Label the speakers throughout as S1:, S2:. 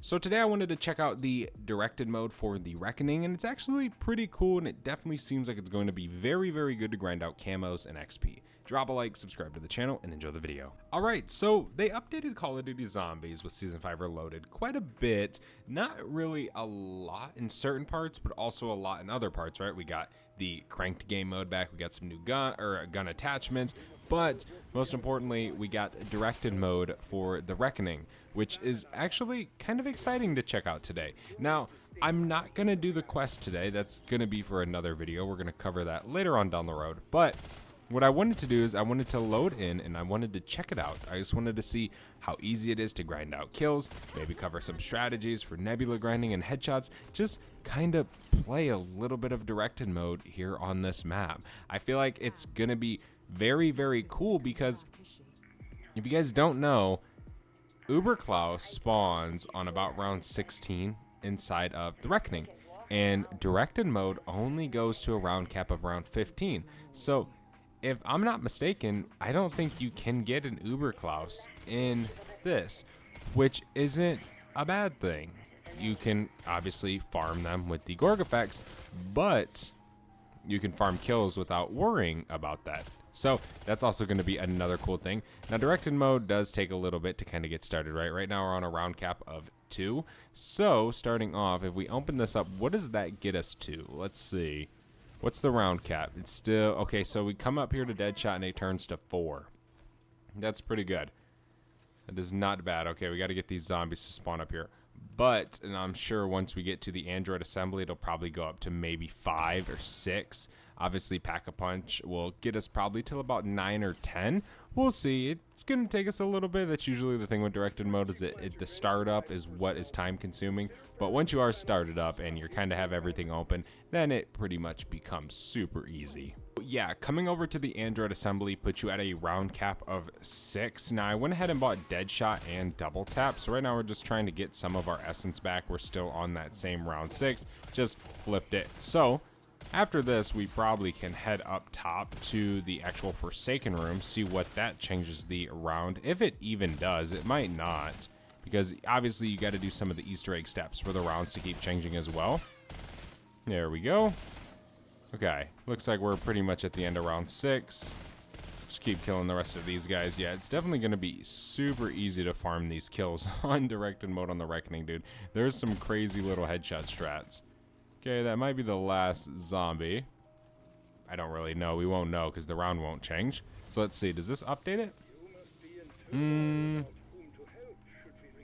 S1: So today I wanted to check out the directed mode for the Reckoning, and it's actually pretty cool, and it definitely seems like it's going to be very, very good to grind out camos and XP. Drop a like, subscribe to the channel, and enjoy the video. Alright, so they updated Call of Duty Zombies with Season 5 Reloaded quite a bit. Not really a lot in certain parts, but also a lot in other parts, right? We got the cranked game mode back, we got some new gun attachments, but most importantly, we got directed mode for the Reckoning, which is actually kind of exciting to check out today. Now, I'm not going to do the quest today. That's going to be for another video. We're going to cover that later on down the road. But what I wanted to do is I wanted to load in and I wanted to check it out. I just wanted to see how easy it is to grind out kills, maybe cover some strategies for nebula grinding and headshots, just kind of play a little bit of directed mode here on this map. I feel like it's going to be very, very cool because if you guys don't know, Uberklaus spawns on about round 16 inside of the Reckoning, and directed mode only goes to a round cap of round 15. So if I'm not mistaken, I don't think you can get an Uberklaus in this, which isn't a bad thing. You can obviously farm them with the Gorg effects, but you can farm kills without worrying about that. So that's also going to be another cool thing. Now, directed mode does take a little bit to kind of get started, right? Right now we're on a round cap of 2. So starting off, if we open this up, what does that get us to? Let's see. What's the round cap? It's still, okay, so we come up here to Deadshot and it turns to 4. That's pretty good. That is not bad. Okay, we got to get these zombies to spawn up here. But, and I'm sure once we get to the Android assembly, it'll probably go up to maybe 5 or 6. Obviously, Pack-a-Punch will get us probably till about 9 or 10. We'll see. It's going to take us a little bit. That's usually the thing with directed mode, is that the startup is what is time-consuming. But once you are started up and you kind of have everything open, then it pretty much becomes super easy. Yeah, coming over to the Android assembly puts you at a round cap of 6. Now, I went ahead and bought Deadshot and Double Tap, so right now we're just trying to get some of our essence back. We're still on that same round 6, just flipped it. So after this, we probably can head up top to the actual Forsaken room, see what that changes the round. If it even does, it might not, because obviously you got to do some of the Easter egg steps for the rounds to keep changing as well. There we go. Okay, looks like we're pretty much at the end of round 6. Just keep killing the rest of these guys. Yeah, it's definitely going to be super easy to farm these kills on directed mode on the Reckoning, dude. There's some crazy little headshot strats. Okay, that might be the last zombie. I don't really know. We won't know because the round won't change. So let's see. Does this update it?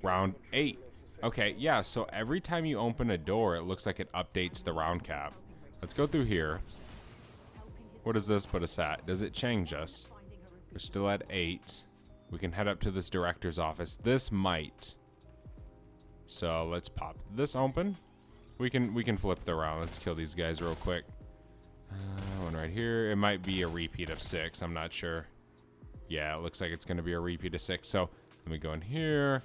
S1: Round 8. Okay, yeah, so every time you open a door, it looks like it updates the round cap. Let's go through here. What does this put us at? Does it change us? We're still at 8. We can head up to this director's office. This might. So let's pop this open. We can flip the round. Let's kill these guys real quick. One right here. It might be a repeat of 6. I'm not sure. Yeah, it looks like it's going to be a repeat of 6. So let me go in here.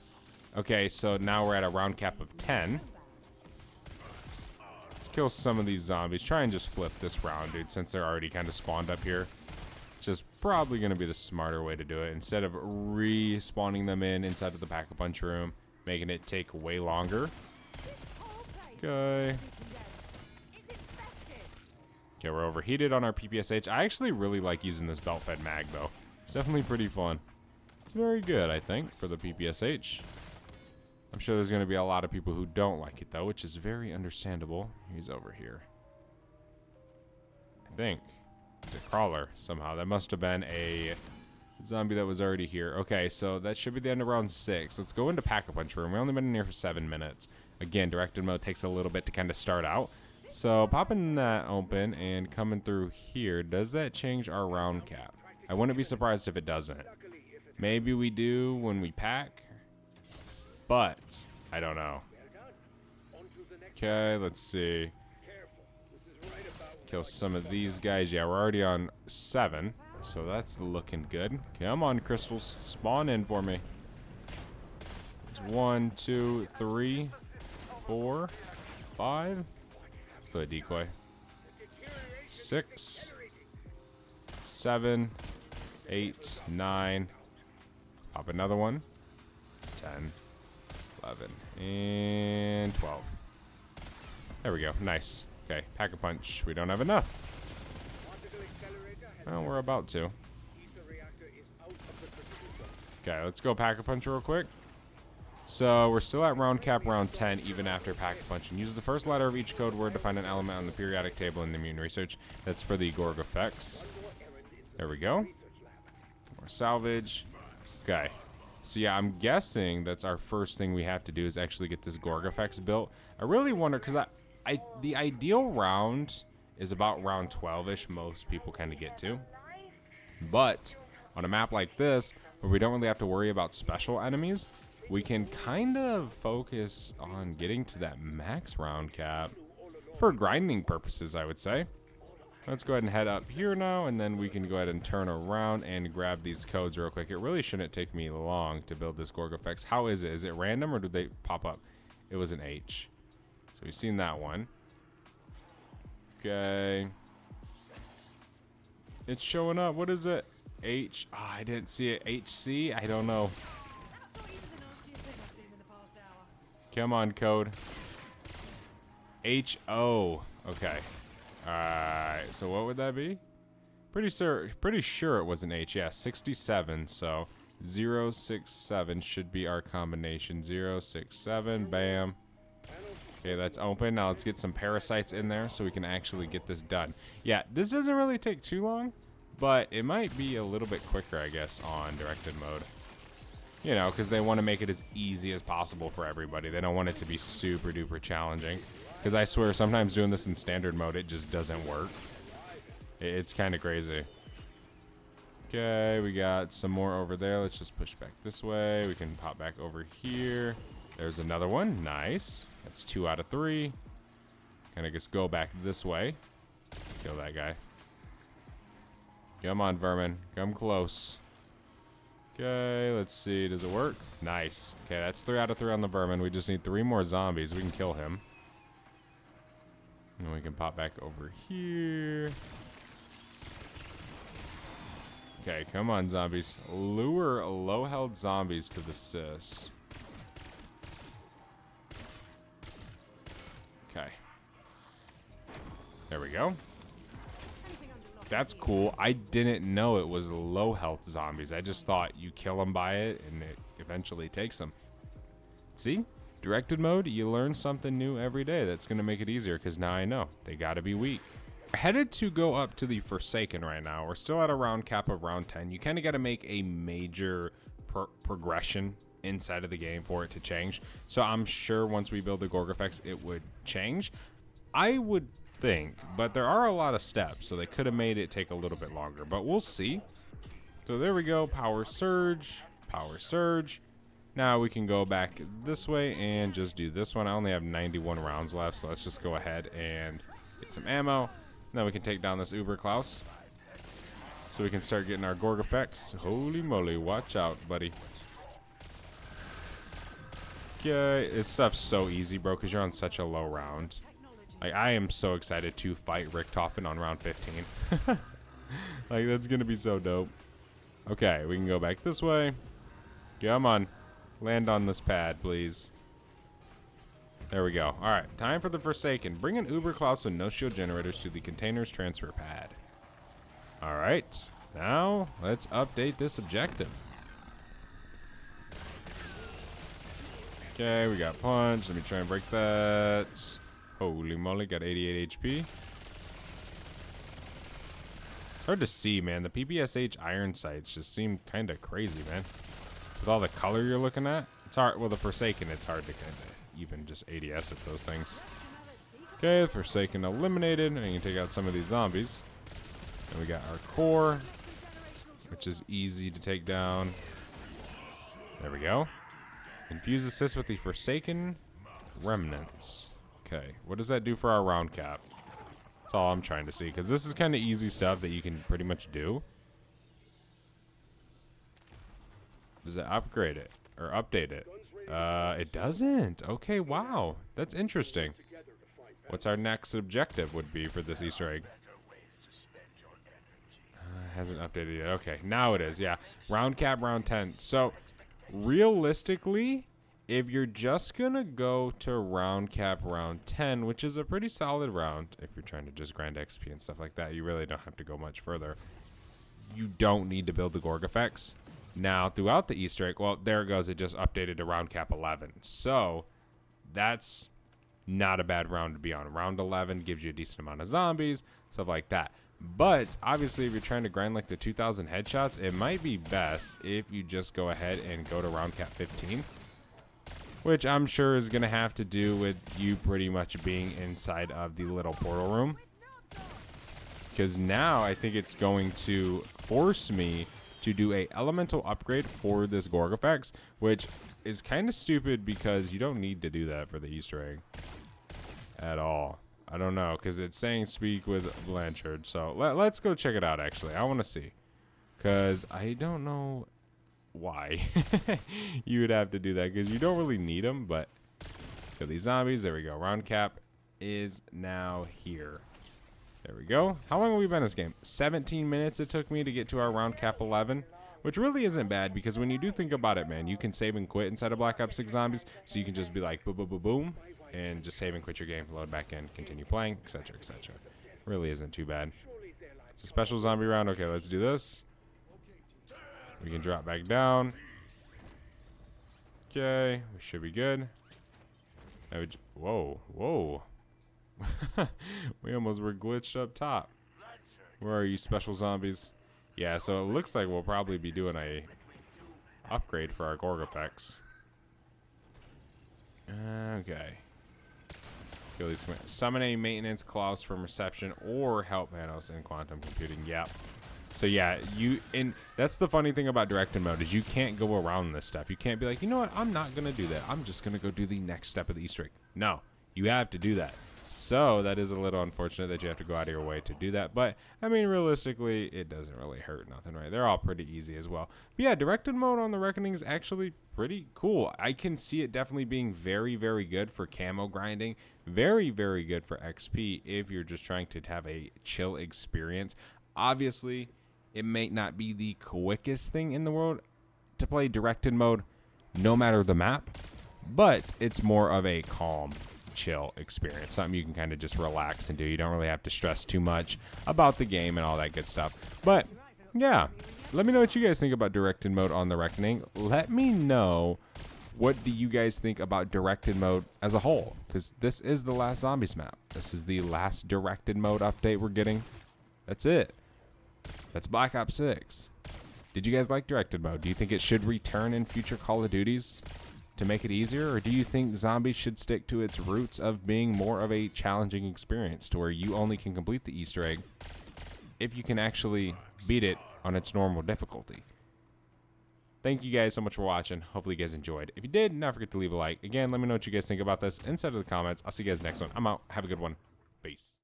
S1: Okay, so now we're at a round cap of 10. Let's kill some of these zombies. Try and just flip this round, dude, since they're already kind of spawned up here. Which is probably going to be the smarter way to do it. Instead of respawning them inside of the Pack-a-Punch room, making it take way longer. Okay. Okay, we're overheated on our PPSH. I actually really like using this belt-fed mag, though. It's definitely pretty fun. It's very good, I think, for the PPSH. I'm sure there's going to be a lot of people who don't like it, though, which is very understandable. He's over here. I think. It's a crawler, somehow. That must have been a zombie that was already here. Okay, so that should be the end of round 6. Let's go into Pack-a-Punch room. We've only been in here for 7 minutes. Again, directed mode takes a little bit to kind of start out. So popping that open and coming through here, does that change our round cap? I wouldn't be surprised if it doesn't. Maybe we do when we pack, but I don't know. Okay, let's see. Kill some of these guys. Yeah, we're already on 7, so that's looking good. Come on, crystals. Spawn in for me. 1, 2, 3, 4, 5. Still a decoy. 6, 7, 8, 9. Pop another one. 10, 11, And 12. There we go. Nice. Okay, Pack-a-Punch. We don't have enough. Well, we're about to. Okay, let's go Pack-a-Punch real quick. So we're still at round cap round 10 even after Pack-a-Punch, and use the first letter of each code word to find an element on the periodic table in the immune research. That's for the gorg effects. There we go. More salvage. Okay. So yeah, I'm guessing that's our first thing we have to do is actually get this gorg effects built. I really wonder, because the ideal round is about round 12-ish. Most people kind of get to. But on a map like this, where we don't really have to worry about special enemies, we can kind of focus on getting to that max round cap for grinding purposes, I would say. Let's go ahead and head up here now, and then we can go ahead and turn around and grab these codes real quick. It really shouldn't take me long to build this gorg effects. How is it? Is it random or do they pop up? It was an H. So we've seen that one. Okay. It's showing up. What is it? H. Oh, I didn't see it. HC? I don't know. Come on, code. HO. Okay. Alright, so what would that be? Pretty sure it was an H. Yeah, 67. So 067 should be our combination. 067. Bam. Okay, that's open. Now let's get some parasites in there so we can actually get this done. Yeah, this doesn't really take too long, but it might be a little bit quicker, I guess, on directed mode. You know, because they want to make it as easy as possible for everybody. They don't want it to be super duper challenging. Because I swear, sometimes doing this in standard mode, it just doesn't work. It's kind of crazy. Okay, we got some more over there. Let's just push back this way. We can pop back over here. There's another one. Nice. That's 2 out of 3. Kind of just go back this way. Kill that guy. Come on, vermin. Come close. Okay, let's see. Does it work? Nice. Okay, that's 3 out of 3 on the vermin. We just need 3 more zombies. We can kill him. And we can pop back over here. Okay, come on, zombies. Lure low-held zombies to the cyst. Okay. There we go. That's cool. I didn't know it was low health zombies. I just thought you kill them by it and it eventually takes them. See? Directed mode, you learn something new every day. That's going to make it easier because now I know. They got to be weak. We're headed to go up to the Forsaken right now. We're still at a round cap of round 10. You kind of got to make a major progression inside of the game for it to change. So I'm sure once we build the gorg effects, it would change. I would think, but there are a lot of steps, so they could have made it take a little bit longer, but we'll see. So there we go. Power surge. Power surge. Now we can go back this way and just do this one. I only have 91 rounds left, so let's just go ahead and get some ammo. And then we can take down this Uber Klaus. So we can start getting our gorg effects. Holy moly, watch out, buddy. Okay, this stuff's so easy, bro, because you're on such a low round. Like, I am so excited to fight Richtofen on round 15. Like, that's going to be so dope. Okay, we can go back this way. Come on. Land on this pad, please. There we go. All right, time for the Forsaken. Bring an Uber Klaus with no shield generators to the container's transfer pad. All right, now let's update this objective. Okay, we got punch. Let me try and break that. Holy moly, got 88 HP. It's hard to see, man. The PPSH iron sights just seem kind of crazy, man. With all the color you're looking at, it's hard. Well, the Forsaken, it's hard to kind of even just ADS at those things. Okay, the Forsaken eliminated. And you can take out some of these zombies. And we got our core, which is easy to take down. There we go. Infuse assist with the Forsaken remnants. Okay, what does that do for our round cap? That's all I'm trying to see, because this is kind of easy stuff that you can pretty much do. Does it upgrade it or update it? It doesn't. Okay, wow, that's interesting. What's our next objective would be for this Easter egg? Hasn't updated yet. Okay, now it is. Yeah, round cap, round 10. So realistically, if you're just gonna go to round cap round 10, which is a pretty solid round, if you're trying to just grind XP and stuff like that, you really don't have to go much further. You don't need to build the Gorg effects. Now, throughout the Easter egg, well, there it goes. It just updated to round cap 11. So, that's not a bad round to be on. Round 11 gives you a decent amount of zombies, stuff like that. But, obviously, if you're trying to grind like the 2,000 headshots, it might be best if you just go ahead and go to round cap 15. Which I'm sure is going to have to do with you pretty much being inside of the little portal room. Because now I think it's going to force me to do a elemental upgrade for this Gorg effects, which is kind of stupid because you don't need to do that for the Easter egg at all. I don't know, because it's saying speak with Blanchard. So let's go check it out, actually. I want to see. Because I don't know why you would have to do that, because you don't really need them, but kill these zombies. There we go. Round cap is now here. There we go. How long have we been in this game? 17 minutes it took me to get to our round cap 11, which really isn't bad because when you do think about it, man, you can save and quit inside of Black Ops 6 Zombies, so you can just be like boom, boom, boom, boom, and just save and quit your game, load back in, continue playing, etc., etc. Really isn't too bad. It's a special zombie round. Okay, let's do this. We can drop back down. Okay, we should be good. Whoa, whoa. We almost were glitched up top. Where are you, special zombies? Yeah, so it looks like we'll probably be doing a upgrade for our Gorg effects. Okay. Kill these. Summon a maintenance clause from reception or help manos in quantum computing. Yep. So yeah, that's the funny thing about directed mode is you can't go around this stuff. You can't be like, you know what, I'm not gonna do that. I'm just gonna go do the next step of the Easter egg. No, you have to do that. So that is a little unfortunate that you have to go out of your way to do that. But I mean, realistically, it doesn't really hurt nothing, right? They're all pretty easy as well. But yeah, directed mode on the Reckoning is actually pretty cool. I can see it definitely being very, very good for camo grinding. Very, very good for XP if you're just trying to have a chill experience. Obviously, it may not be the quickest thing in the world to play directed mode, no matter the map, but it's more of a calm, chill experience. Something you can kind of just relax and do. You don't really have to stress too much about the game and all that good stuff. But yeah, let me know what you guys think about directed mode on the Reckoning. Let me know what do you guys think about directed mode as a whole, because this is the last Zombies map. This is the last directed mode update we're getting. That's it. That's Black Ops 6. Did you guys like directed mode? Do you think it should return in future Call of Duties to make it easier? Or do you think Zombies should stick to its roots of being more of a challenging experience to where you only can complete the Easter egg if you can actually beat it on its normal difficulty? Thank you guys so much for watching. Hopefully you guys enjoyed. If you did, don't forget to leave a like. Again, let me know what you guys think about this inside of the comments. I'll see you guys next one. I'm out. Have a good one. Peace.